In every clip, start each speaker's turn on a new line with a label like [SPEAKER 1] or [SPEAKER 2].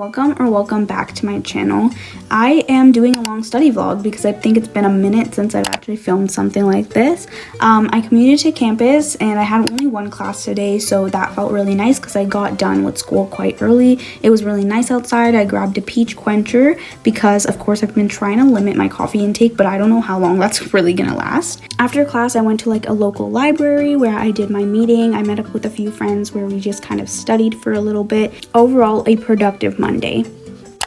[SPEAKER 1] welcome or welcome back to my channel. I am doing a long study vlog because I think it's been a minute since I've actually filmed something like this. I commuted to campus and I had only one class today, so that felt really nice because I got done with school quite early. It was really nice outside. I grabbed a peach quencher because of course I've been trying to limit my coffee intake, but I don't know how long that's really gonna last. After class I went to like a local library where I did my meeting. I met up with a few friends where we just kind of studied for a little bit. Overall, a productive Monday.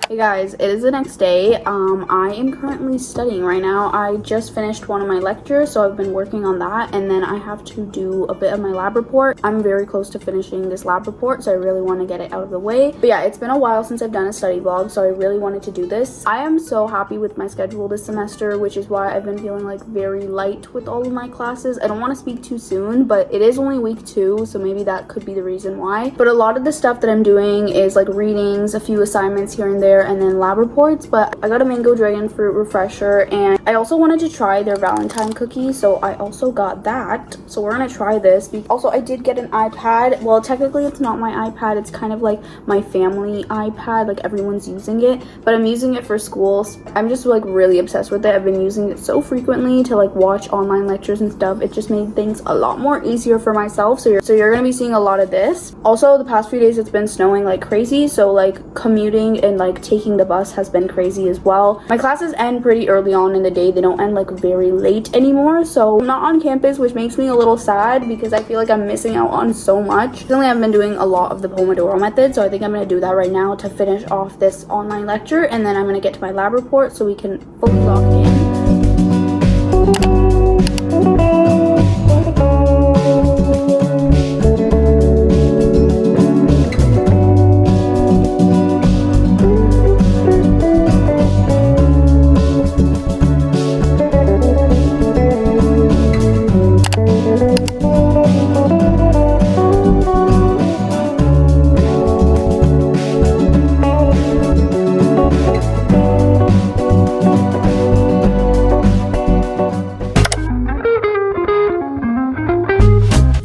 [SPEAKER 1] Hey guys, it is the next day. I am currently studying right now. I just finished one of my lectures, so I've been working on that, and then I have to do a bit of my lab report. I'm very close to finishing this lab report, so I really want to get it out of the way. But yeah, it's been a while since I've done a study vlog, so I really wanted to do this. I am so happy with my schedule this semester, which is why I've been feeling like very light with all of my classes. I don't want to speak too soon, but it is only week 2, so maybe that could be the reason why. But a lot of the stuff that I'm doing is like readings, a few assignments here and there, and then lab reports. But I got a mango dragon fruit refresher, and I also wanted to try their Valentine cookie, so I also got that. So we're gonna try this. Also, I did get an iPad. Well, technically it's not my iPad, it's kind of like my family iPad, like everyone's using it, but I'm using it for school. I'm just like really obsessed with it. I've been using it so frequently to like watch online lectures and stuff. It just made things a lot more easier for myself. So you're gonna be seeing a lot of this. Also, the past few days it's been snowing like crazy, so like commuting and like taking the bus has been crazy as well. My classes end pretty early on in the day. They don't end like very late anymore, so I'm not on campus, which makes me a little sad because I feel like I'm missing out on so much. Recently I've been doing a lot of the pomodoro method, so I think I'm going to do that right now to finish off this online lecture, and then I'm going to get to my lab report so we can fully lock in.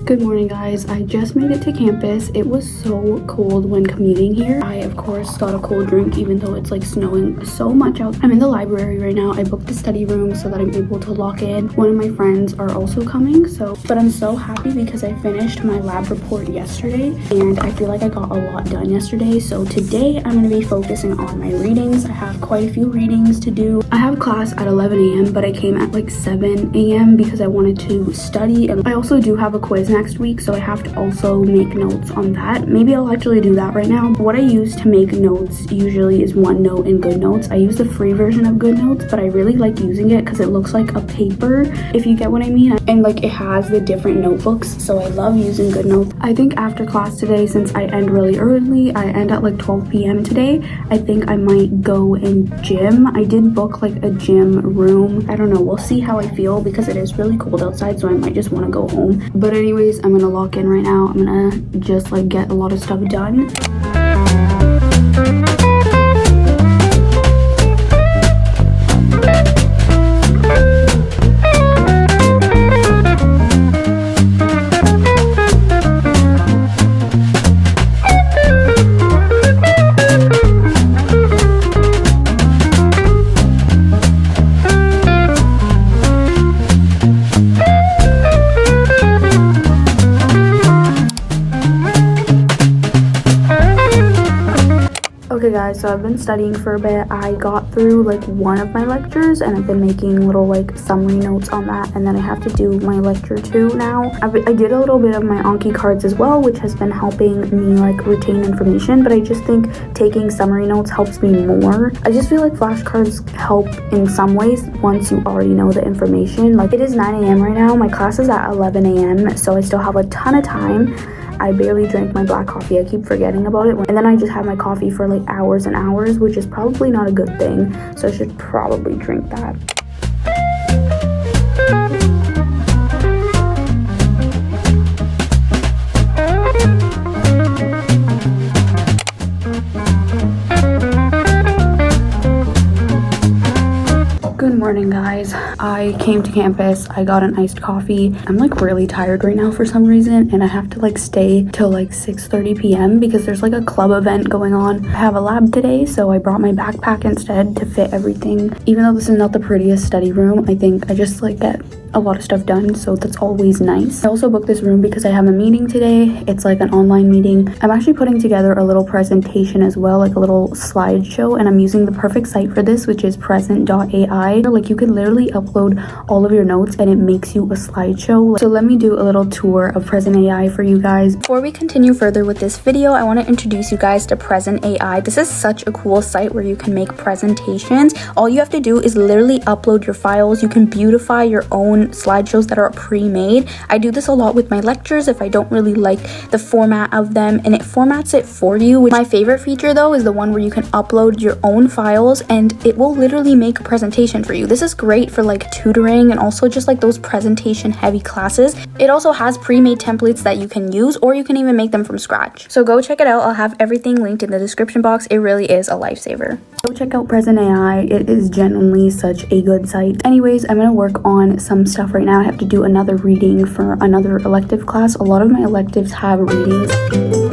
[SPEAKER 1] Good morning guys, I just made it to campus. It was so cold when commuting here. I of course got a cold drink even though it's like snowing so much out. I'm in the library right now. I booked a study room so that I'm able to lock in. One of my friends are also coming, but I'm so happy because I finished my lab report yesterday and I feel like I got a lot done yesterday. So today I'm going to be focusing on my readings. I have quite a few readings to do. I have class at 11 a.m. but I came at like 7 a.m. because I wanted to study, and I also do have a quiz next week, so I have to also make notes on that. Maybe I'll actually do that right now. What I use to make notes usually is OneNote and GoodNotes. I use the free version of GoodNotes, but I really like using it because it looks like a paper, if you get what I mean, and like it has the different notebooks, so I love using GoodNotes. I think after class today, since I end really early, I end at like 12 p.m. today, I think I might go and gym. I did book like a gym room. I don't know, we'll see how I feel because it is really cold outside, so I might just want to go home. But anyways, I'm gonna lock in right now. I'm gonna just like get a lot of stuff done. Okay guys, so I've been studying for a bit. I got through like one of my lectures and I've been making little like summary notes on that, and then I have to do my lecture 2 now. I did a little bit of my Anki cards as well, which has been helping me like retain information, but I just think taking summary notes helps me more. I just feel like flashcards help in some ways once you already know the information. Like it is 9 a.m. right now. My class is at 11 a.m. so I still have a ton of time. I barely drank my black coffee. I keep forgetting about it. And then I just have my coffee for like hours and hours, which is probably not a good thing. So I should probably drink that. morning, guys. I came to campus, I got an iced coffee. I'm like really tired right now for some reason, and I have to like stay till like 6:30 p.m. because there's like a club event going on. I have a lab today, so I brought my backpack instead to fit everything. Even though this is not the prettiest study room, I think I just like get a lot of stuff done, so that's always nice. I also booked this room because I have a meeting today. It's like an online meeting. I'm actually putting together a little presentation as well, like a little slideshow, and I'm using the perfect site for this, which is Presenti AI. Like you could literally upload all of your notes and it makes you a slideshow. So let me do a little tour of Presenti AI for you guys. Before we continue further with this video, I want to introduce you guys to Presenti AI. This is such a cool site where you can make presentations. All you have to do is literally upload your files. You can beautify your own slideshows that are pre-made. I do this a lot with my lectures if I don't really like the format of them, and it formats it for you. My favorite feature though is the one where you can upload your own files and it will literally make a presentation for you. This is great for like tutoring and also just like those presentation heavy classes. It also has pre-made templates that you can use, or you can even make them from scratch. So go check it out. I'll have everything linked in the description box. It really is a lifesaver. Go check out Presenti AI. It is genuinely such a good site. Anyways, I'm gonna work on some stuff right now. I have to do another reading for another elective class. A lot of my electives have readings.